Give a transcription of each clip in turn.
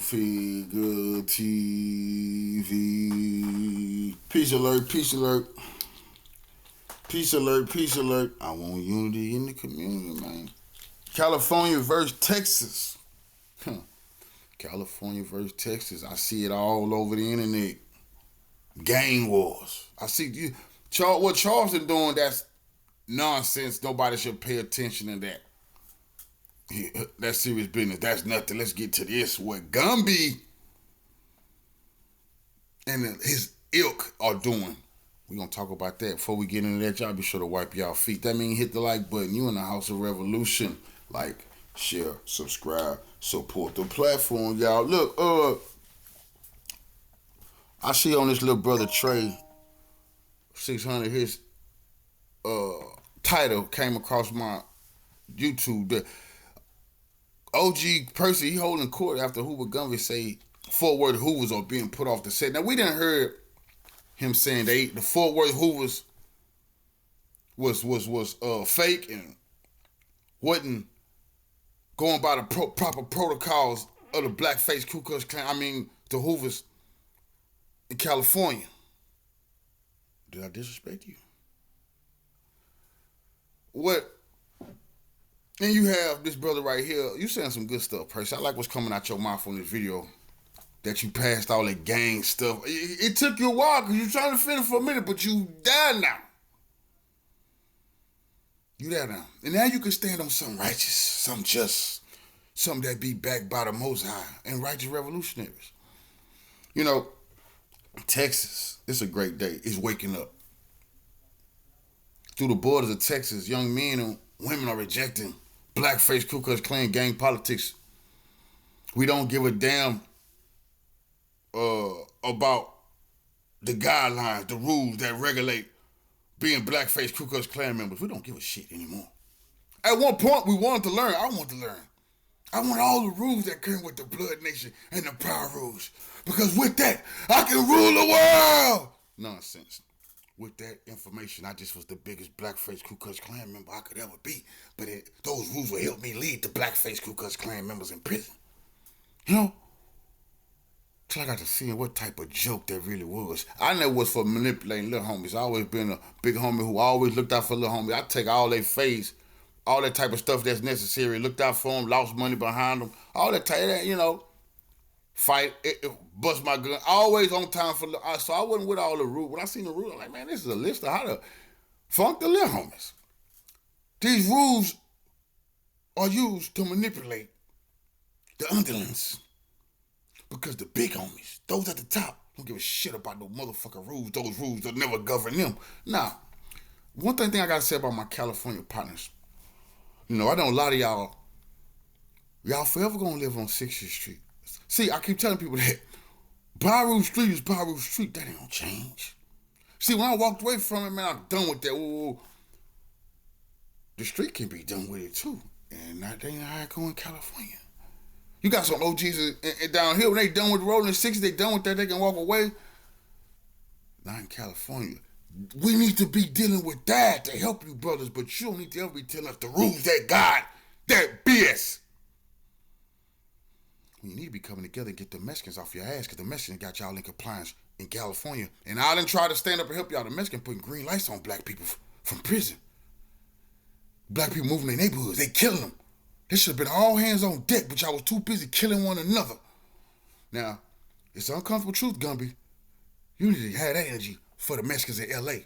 Cultfigga TV. Peace alert, peace alert. Peace alert, peace alert. I want unity in the community, man. California versus Texas. California versus Texas. I see it all over the internet. Gang wars. I see you. What Charleston doing, that's nonsense. Nobody should pay attention to that. That's serious business. That's nothing. Let's get to this. What Gumby and his ilk are doing. We're going to talk about that. Before we get into that, y'all be sure to wipe y'all feet. That means hit the like button. You in the House of Revolution. Like, share, subscribe, support the platform, y'all. Look, I see on this little brother Trey 600, his title came across my YouTube. The OG Percy, he holding court after Hoover Gumby say Fort Worth Hoovers are being put off the set. Now, we didn't heard him saying the Fort Worth Hoovers was fake and wasn't going by the proper protocols of the blackface Ku Klux Klan. I mean, the Hoovers in California. Did I disrespect you? What? And you have this brother right here. You saying some good stuff, Percy. I like what's coming out your mouth on this video. That you passed all that gang stuff. It took you a while because you were trying to finish for a minute, but you there now. You there now. And now you can stand on something righteous, something just, something that be backed by the Most High and righteous revolutionaries. You know, Texas, it's a great day. It's waking up. Through the borders of Texas, young men and women are rejecting blackface Ku Klux Klan gang politics. We don't give a damn about the guidelines, the rules that regulate being blackface Ku Klux Klan members. We don't give a shit anymore. At one point, we wanted to learn. I wanted to learn. I want all the rules that came with the Blood Nation and the Power Rules. Because with that, I can rule the world. Nonsense. With that information, I just was the biggest blackface Ku Klux Klan member I could ever be. But those rules will help me lead the blackface Ku Klux Klan members in prison. You know? Till I got to see what type of joke that really was. I never was for manipulating little homies. I always been a big homie who always looked out for little homies. I take all their face, all that type of stuff that's necessary. Looked out for them, lost money behind them. All that type of, you know, fight, bust my gun. Always on time for little. So I wasn't with all the rules. When I seen the rules, I'm like, man, this is a list of how to funk the little homies. These rules are used to manipulate the underlings. Because the big homies, those at the top, don't give a shit about no motherfucking rules. Those rules will never govern them. Now, one thing I gotta say about my California partners, you know, I know a lot of y'all forever gonna live on 60th Street. See, I keep telling people that Baru Street is Baru Street. That ain't gonna change. See, when I walked away from it, man, I'm done with that. Ooh, the street can be done with it too. And that ain't how it go in California. You got some OGs down here, when they done with the road in the 60s, they done with that, they can walk away. Not in California. We need to be dealing with that to help you brothers, but you don't need to ever be telling us the rules that God, that BS. You need to be coming together and get the Mexicans off your ass, because the Mexicans got y'all in compliance in California. And I done tried to stand up and help y'all. The Mexicans putting green lights on black people from prison. Black people moving their neighborhoods, they killing them. This should have been all hands on deck, but y'all was too busy killing one another. Now, it's an uncomfortable truth, Gumby. You need to have that energy for the Mexicans in L.A.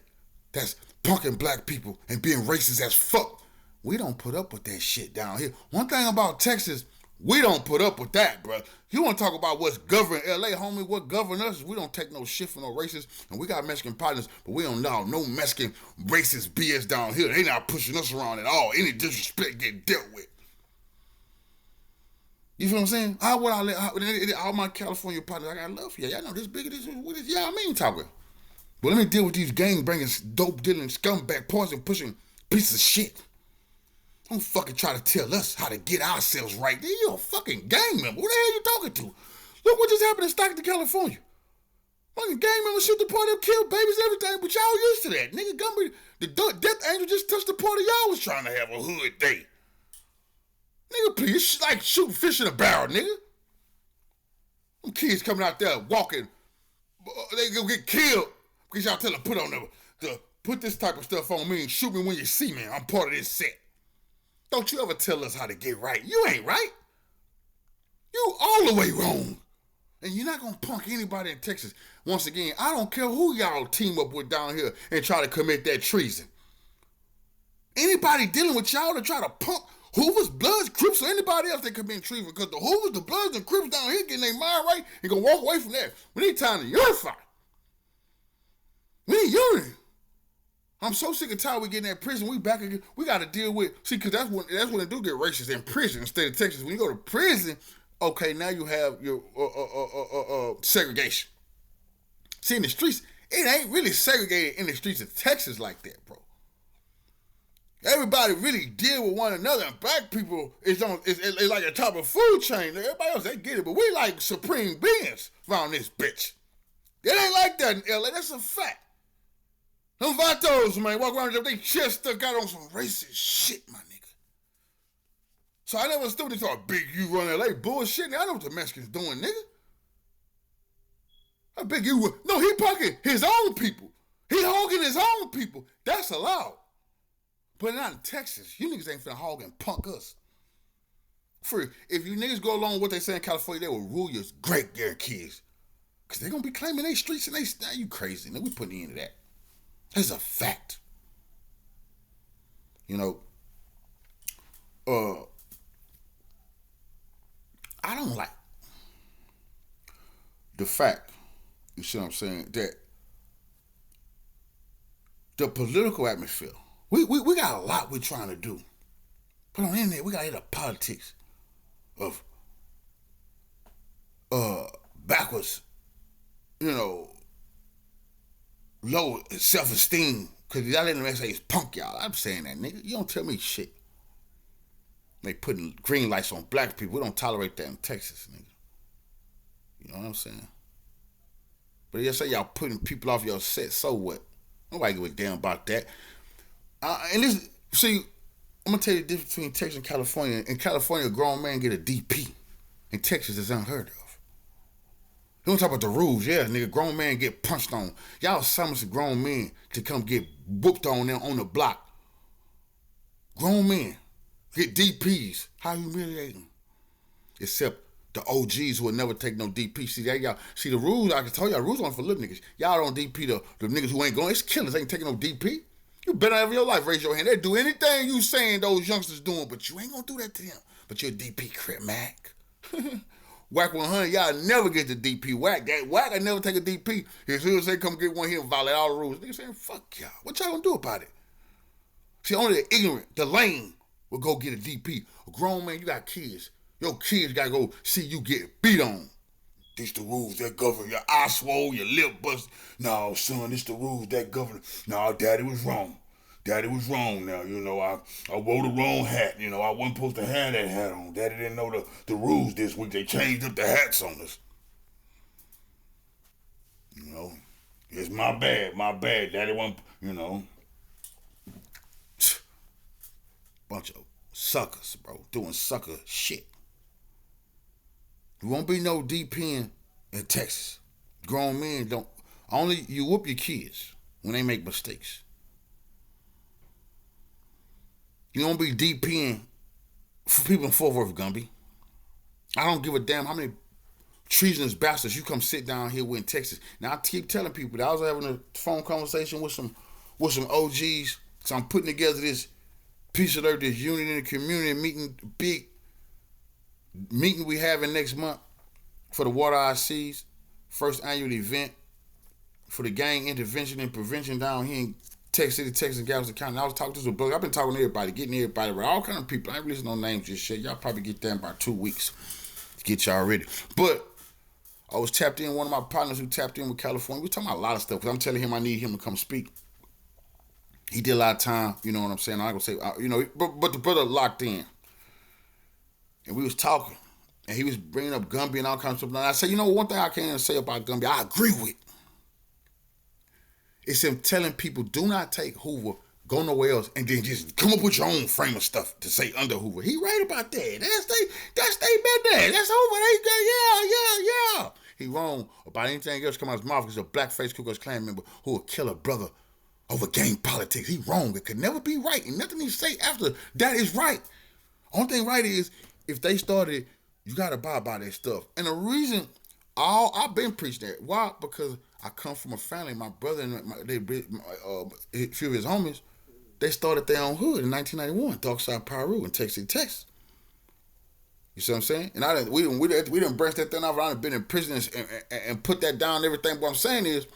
That's punking black people and being racist as fuck. We don't put up with that shit down here. One thing about Texas, we don't put up with that, bro. You want to talk about what's governing L.A., homie? What governs us? We don't take no shit from no racists, and we got Mexican partners, but we don't know no Mexican racist BS down here. They not pushing us around at all. Any disrespect get dealt with. You feel what I'm saying? How would I let all my California partners, I got love for you. Y'all know this bigger, this, what is, yeah, I mean talking. But let me deal with these gang bringing, dope dealing, scumbag, poison pushing pieces of shit. Don't fucking try to tell us how to get ourselves right. You're a fucking gang member. Who the hell you talking to? Look what just happened in Stockton, California. Fucking gang members shoot the party up, kill babies, everything, but y'all used to that. Nigga, Gumby, the death angel just touched the party y'all was trying to have a hood day. Nigga, please, it's like shooting fish in a barrel, nigga. Them kids coming out there walking, they gonna get killed because y'all tell them put on the put this type of stuff on me and shoot me when you see me. I'm part of this set. Don't you ever tell us how to get right. You ain't right. You all the way wrong. And you're not going to punk anybody in Texas. Once again, I don't care who y'all team up with down here and try to commit that treason. Anybody dealing with y'all to try to punk Hoover's, Bloods, Crips, or anybody else that commit treason, because the Hoovers, the Bloods, and Crips down here getting their mind right and going to walk away from that. We need time to unify. We need unity. I'm so sick and tired we getting that prison. We back again. We got to deal with, see, because that's when they do get racist in prison instead of Texas. When you go to prison, okay, now you have your segregation. See, in the streets, it ain't really segregated in the streets of Texas like that, bro. Everybody really deal with one another, and black people is like a top of food chain. Everybody else, they get it, but we like supreme beings around this bitch. It ain't like that in LA. That's a fact. Them vatos, man, walk around with their chest stuck out on some racist shit, my nigga. So I never stood there thought Big U run LA bullshit. I know what the Mexicans doing, nigga. How Big U? No, he punking his own people. He hogging his own people. That's allowed. But not in Texas. You niggas ain't finna hog and punk us. If you niggas go along with what they say in California, they will rule your great kids. Because they gonna be claiming they streets and now you crazy. Now we putting into that. That's a fact. You know, I don't like the fact, you see what I'm saying, that the political atmosphere, we got a lot we're trying to do. But on the internet, we got to hit the politics of backwards, you know, low self-esteem, because y'all in the say it's punk y'all. I'm saying that, nigga. You don't tell me shit. They putting green lights on black people. We don't tolerate that in Texas, nigga. You know what I'm saying? But you say y'all putting people off your set, so what? Nobody give a damn about that. And this, see, I'm gonna tell you the difference between Texas and California. In California, a grown man get a DP. In Texas, it's unheard of. You don't talk about the rules, yeah, nigga. Grown man get punched on. Y'all summons grown men to come get whooped on them on the block. Grown men get DPs. How humiliating. Except the OGs who will never take no DP. See the rules. I can tell y'all, rules on for little niggas. Y'all don't DP the niggas who ain't going. It's killers. Ain't taking no DP. You better have your life. Raise your hand. They do anything you saying those youngsters doing, but you ain't gonna do that to them. But you're a DP, Crip Mac. Whack 100, y'all never get the DP. Whack I never take a DP. As soon as they come get one here and violate all the rules, niggas saying, fuck y'all. What y'all gonna do about it? See, only the ignorant, the lame will go get a DP. A grown man, you got kids. Your kids gotta go see you get beat on. This the rules that govern your eye swole, your lip bust. No, son, this the rules that govern. No, daddy was wrong. Daddy was wrong now, you know, I wore the wrong hat, you know, I wasn't supposed to have that hat on. Daddy didn't know the rules this week. They changed up the hats on us. You know, it's my bad. Daddy wasn't, you know. Bunch of suckers, bro, doing sucker shit. There won't be no DPing in Texas. Grown men don't, only you whoop your kids when they make mistakes. You don't be DPing for people in Fort Worth, Gumby. I don't give a damn how many treasonous bastards you come sit down here with in Texas. Now I keep telling people that I was having a phone conversation with some OGs. So I'm putting together this piece of earth, this unity in the community big meeting we having next month for the Water ICs, first annual event for the gang intervention and prevention down here in Texas City, Texas, and Galveston County. I was talking to some brothers. I've been talking to everybody, getting everybody, but all kind of people. I ain't releasing no names, just shit. Y'all probably get that in about 2 weeks to get y'all ready. But I was tapped in, one of my partners who tapped in with California. We talking about a lot of stuff, because I'm telling him I need him to come speak. He did a lot of time, you know what I'm saying? I ain't gonna say, you know, but the brother locked in. And we was talking, and he was bringing up Gumby and all kinds of stuff. And I said, you know, one thing I can't say about Gumby, I agree with. It's him telling people, do not take Hoover, go nowhere else, and then just come up with your own frame of stuff to say under Hoover. He right about that. That's they been there. That's Hoover. Yeah. he wrong about anything else come out of his mouth. He's a blackface Ku Klux Klan member who will kill a brother over gang politics. He wrong. It could never be right. And nothing he say after that is right. Only thing right is if they started, you got to abide by that stuff. And the reason I've been preached that. Why? Because I come from a family. My brother and a few of his homies, they started their own hood in 1991, Darkside Piru in Texas, Texas. You see what I'm saying? And we didn't brush that thing off. I done been in prison and put that down and everything. What I'm saying is,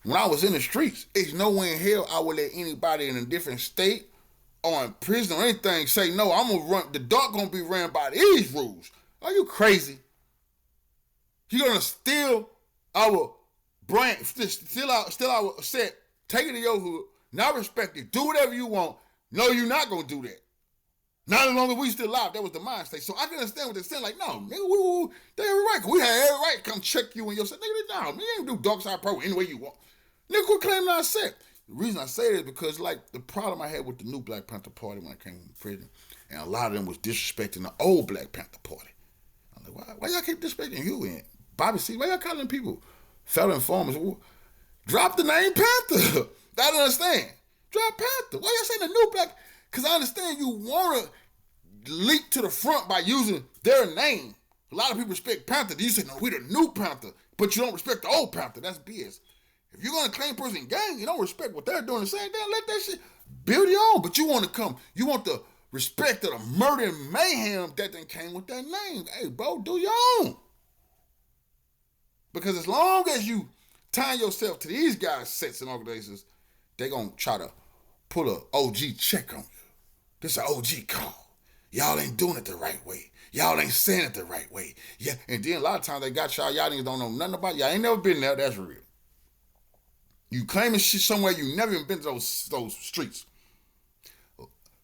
when I was in the streets, it's nowhere in hell I would let anybody in a different state or in prison or anything say, no, I'm gonna run, the dark gonna be ran by these rules. Are you crazy? You're gonna steal our brand, steal our set, take it to your hood, not respect it, do whatever you want. No, you're not gonna do that. Not as long as we still alive. That was the mind state. So I can understand what they're saying. Like, no, nigga, they have a right. We had every right to come check you and your set. Nigga, no, you ain't do dark side pro any way you want. Nigga, quit claiming I said. The reason I say that is because, like, the problem I had with the new Black Panther Party when I came from prison, and a lot of them was disrespecting the old Black Panther Party. I'm like, why y'all keep disrespecting you and Bobby C? Why y'all calling people felon informers? Drop the name Panther. I don't understand. Drop Panther. Why y'all saying the new Black? Because I understand you want to leap to the front by using their name. A lot of people respect Panther. You say, no, we the new Panther, but you don't respect the old Panther. That's BS. If you're going to claim person gang, you don't respect what they're doing and saying, damn, let that shit build your own. But you want the respect of the murder and mayhem that then came with that name. Hey, bro, do your own. Because as long as you tie yourself to these guys' sets and organizations, they're going to try to put an OG check on you. This is an OG call. Y'all ain't doing it the right way. Y'all ain't saying it the right way. Yeah, and then a lot of times they got y'all niggas don't know nothing about it. Y'all ain't never been there. That's real. You claiming shit somewhere you never even been to those streets.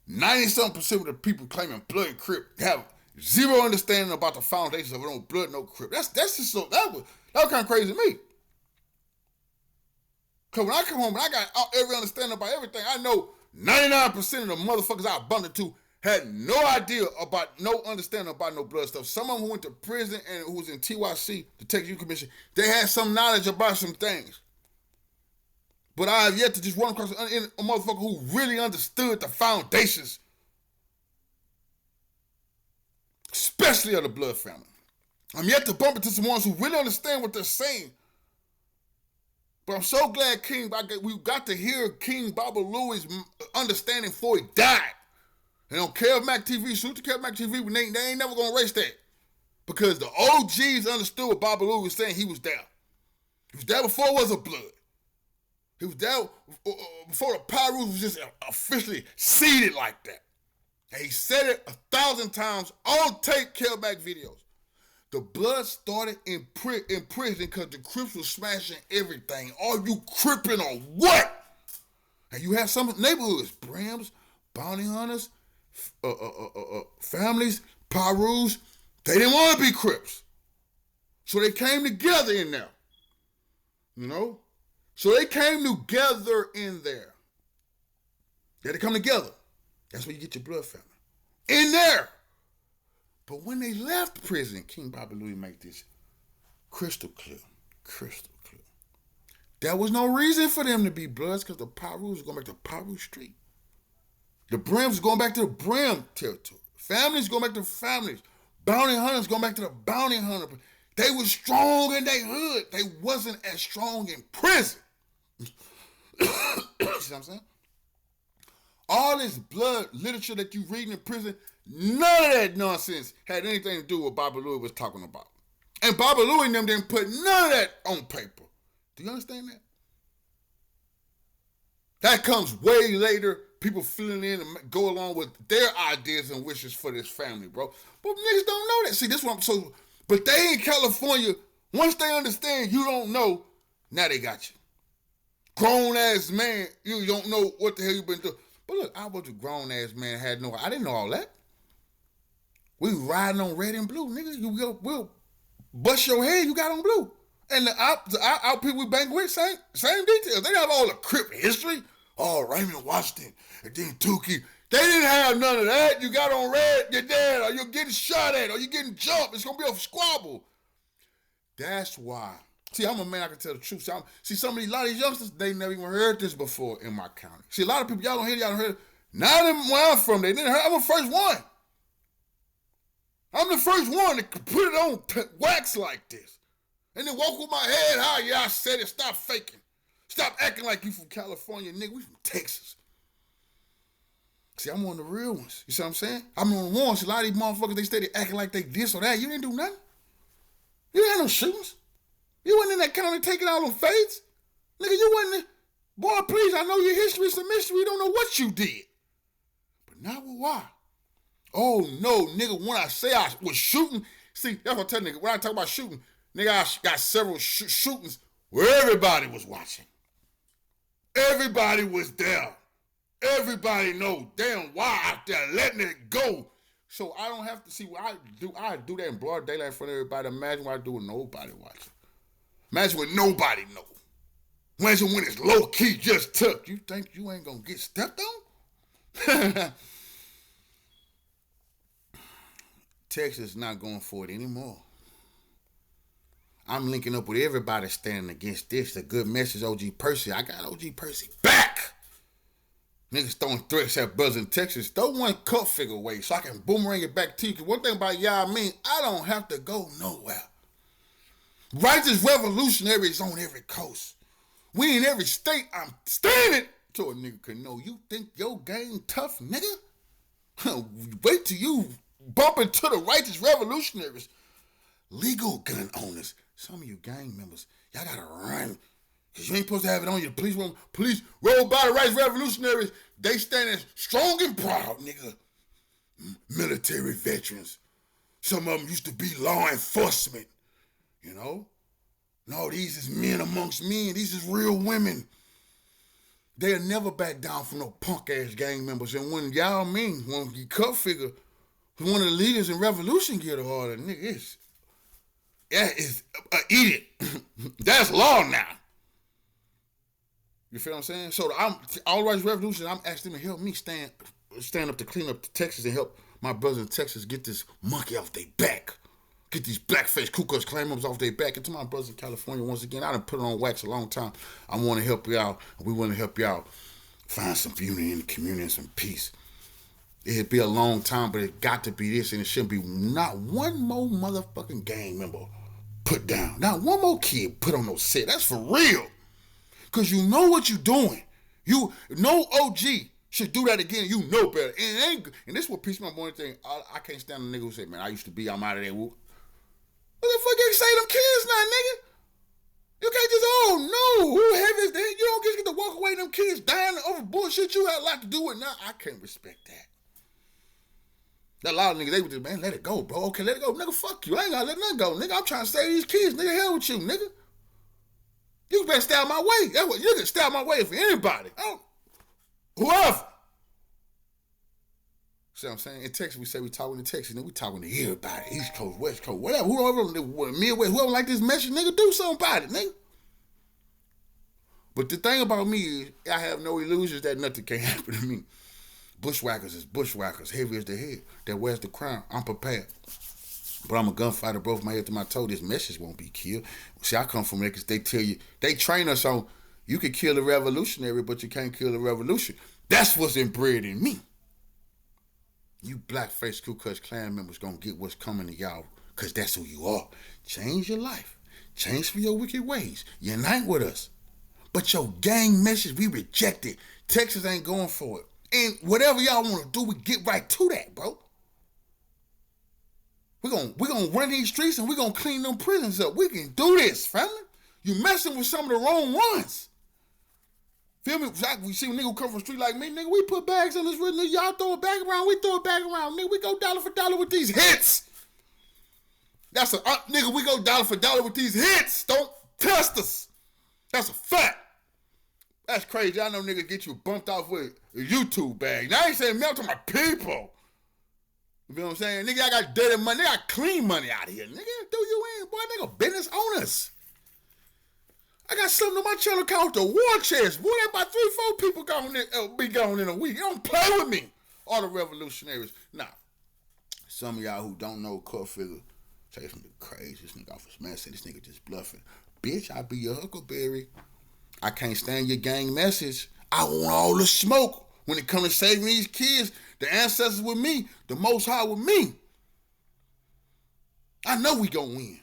90-something% of the people claiming blood and Crip have zero understanding about the foundations of no blood, no Crip. That's just so that was kind of crazy to me. Cause when I come home and I got every understanding about everything, I know 99% of the motherfuckers I bumped into had no idea about, no understanding about no blood stuff. Some of them who went to prison and who was in TYC, the Texas Youth Commission, they had some knowledge about some things. But I have yet to just run across a motherfucker who really understood the foundations, especially of the blood family. I'm yet to bump into some ones who really understand what they're saying. But I'm so glad we got to hear King Baba Louie's understanding before he died. And on Kev Mac TV, shoot to Kev Mac TV, they ain't never gonna erase that. Because the OGs understood what Baba Louie was saying. He was there. He was there before it was a blood. He was there before the Piru was just officially seeded like that. And he said it 1,000 times on tape, Kev Mac videos. The blood started in prison because the Crips was smashing everything. Are you cripping or what? And you have some neighborhoods, Brims, bounty hunters, families, Pirus. They didn't want to be Crips. So they came together in there. You know? So they came together in there. They had to come together. That's where you get your blood family. In there. But when they left prison, King Baba Louie made this crystal clear. There was no reason for them to be Bloods because the Pirus was going back to Piru Street. The Brims was going back to the Brim territory. Families going back to families. Bounty hunters going back to the bounty hunter. They were strong in their hood. They wasn't as strong in prison. You see what I'm saying? All this blood literature that you reading in prison, none of that nonsense had anything to do with what Baba Louie was talking about. And Baba Louie and them didn't put none of that on paper. Do you understand that? That comes way later. People filling in and go along with their ideas and wishes for this family, bro. But niggas don't know that. See, this one. So, but they in California, once they understand you don't know, now they got you. Grown ass man, you don't know what the hell you been doing. But look, I was a grown ass man, I didn't know all that. We riding on red and blue, nigga. We'll bust your head, you got on blue. And the out people we bang with, same details. They have all the Crip history. Oh, Raymond Washington, and then Tukey. They didn't have none of that. You got on red, you're dead, or you're getting shot at, or you're getting jumped. It's going to be a squabble. That's why. See, I'm a man, I can tell the truth. See, a lot of these youngsters, they never even heard this before in my county. See, a lot of people, y'all don't hear, y'all don't heard. Not where I'm from, they didn't hear. I'm the first one. I'm the first one to put it on wax like this. And then walk with my head high. Yeah, I said it. Stop faking. Stop acting like you from California, nigga. We from Texas. See, I'm one of the real ones. You see what I'm saying? I'm one of the ones. A lot of these motherfuckers, they steady acting like they this or that. You didn't do nothing. You didn't have no shootings. You wasn't in that county taking all them fades. Nigga, you wasn't. Boy, please, I know your history is a mystery. You don't know what you did. But now why? Oh, no, nigga, when I say I was shooting, see, that's what I tell nigga. When I talk about shooting, nigga, I got several shootings where everybody was watching. Everybody was there. Everybody know damn why out there letting it go. So I don't have to see what I do. I do that in broad daylight in front of everybody. Imagine what I do with nobody watching. Imagine what nobody know. Imagine when it's low key just took. You think you ain't gonna get stepped on? Texas not going for it anymore. I'm linking up with everybody standing against this. A good message, OG Percy. I got OG Percy back. Niggas throwing threats at brothers in Texas. Throw one Cultfigga away so I can boomerang it back to you. Because one thing about y'all, I don't have to go nowhere. Righteous revolutionaries on every coast. We in every state. I'm standing so a nigga can know you think your game tough, nigga. Wait till you bump into the righteous revolutionaries. Legal gun owners. Some of you gang members, y'all gotta run. Because you ain't supposed to have it on you. Police roll by the righteous revolutionaries. They standing strong and proud, nigga. Military veterans. Some of them used to be law enforcement. You know? No, these is men amongst men. These is real women. They'll never back down from no punk-ass gang members. And when y'all when you Cultfigga, one of the leaders in revolution get a order, nigga, it's eat it. That's law now. You feel what I'm saying? So all righteous revolution, I'm asking them to help me stand up to clean up Texas and help my brothers in Texas get this monkey off their back. Get these blackface Ku Klux Klan members off their back. And to my brothers in California, once again, I done put it on wax a long time. I want to help you out. We want to help you out find some unity in the community and some peace. It'd be a long time, but it got to be this, and it shouldn't be not one more motherfucking gang member put down. Not one more kid put on no set. That's for real. Because you know what you're doing. No OG should do that again. You know better. And this is what piece my morning thing. I can't stand a nigga who say, man, I'm out of there. What the fuck you say them kids now, nigga? You can't just, who heavy is that? You don't get to walk away them kids dying over bullshit you had a lot to do with now. I can't respect that. A lot of niggas, they would just, man, let it go, bro. Okay, let it go. Nigga, fuck you. I ain't gotta let nothing go. Nigga, I'm trying to save these kids. Nigga, hell with you, nigga. You better stay out my way. That's what you can stay out my way for anybody. Whoever. See what I'm saying? In Texas, we say we talking to Texas, and we talking to everybody. East Coast, West Coast, whatever. Midwest, whoever like this message, nigga, do something about it, nigga. But the thing about me is, I have no illusions that nothing can happen to me. Bushwhackers is bushwhackers. Heavy as the head. That wears the crown. I'm prepared. But I'm a gunfighter, bro. From my head to my toe, this message won't be killed. See, I come from there because they tell you, they train us on, you can kill a revolutionary, but you can't kill a revolution. That's what's inbred in me. You blackface Ku Klux Klan members gonna get what's coming to y'all because that's who you are. Change your life. Change for your wicked ways. Unite with us. But your gang message, we reject it. Texas ain't going for it. And whatever y'all want to do, we get right to that, bro. We're gonna run these streets and we're gonna clean them prisons up. We can do this, family. You messing with some of the wrong ones. Feel me? We see a nigga come from the street like me, nigga, we put bags on this wrist, nigga, y'all throw it back around, we throw it back around, nigga, we go dollar for dollar with these hits. That's nigga, we go dollar for dollar with these hits. Don't test us. That's a fact. That's crazy. I know niggas get you bumped off with a YouTube bag. Now I ain't saying melt to my people. You know what I'm saying? Nigga, I got dirty money. Nigga, I got clean money out of here. Nigga, do you in, boy? Nigga, business owners. I got something on my channel called the War Chest. Boy, that about 3-4 people be gone in a week. You don't play with me. All the revolutionaries. Now, some of y'all who don't know Cultfigga, Say some crazy. This nigga off his man. Say this nigga just bluffing. Bitch, I be your huckleberry. I can't stand your gang message. I want all the smoke. When it comes to saving these kids, the ancestors with me, the Most High with me. I know we gonna win.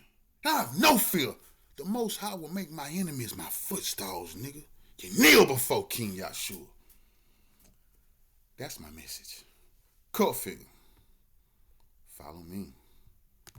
I have no fear. The Most High will make my enemies my footstools, nigga. You kneel before King Yahshua. That's my message. Cultfigga. Follow me.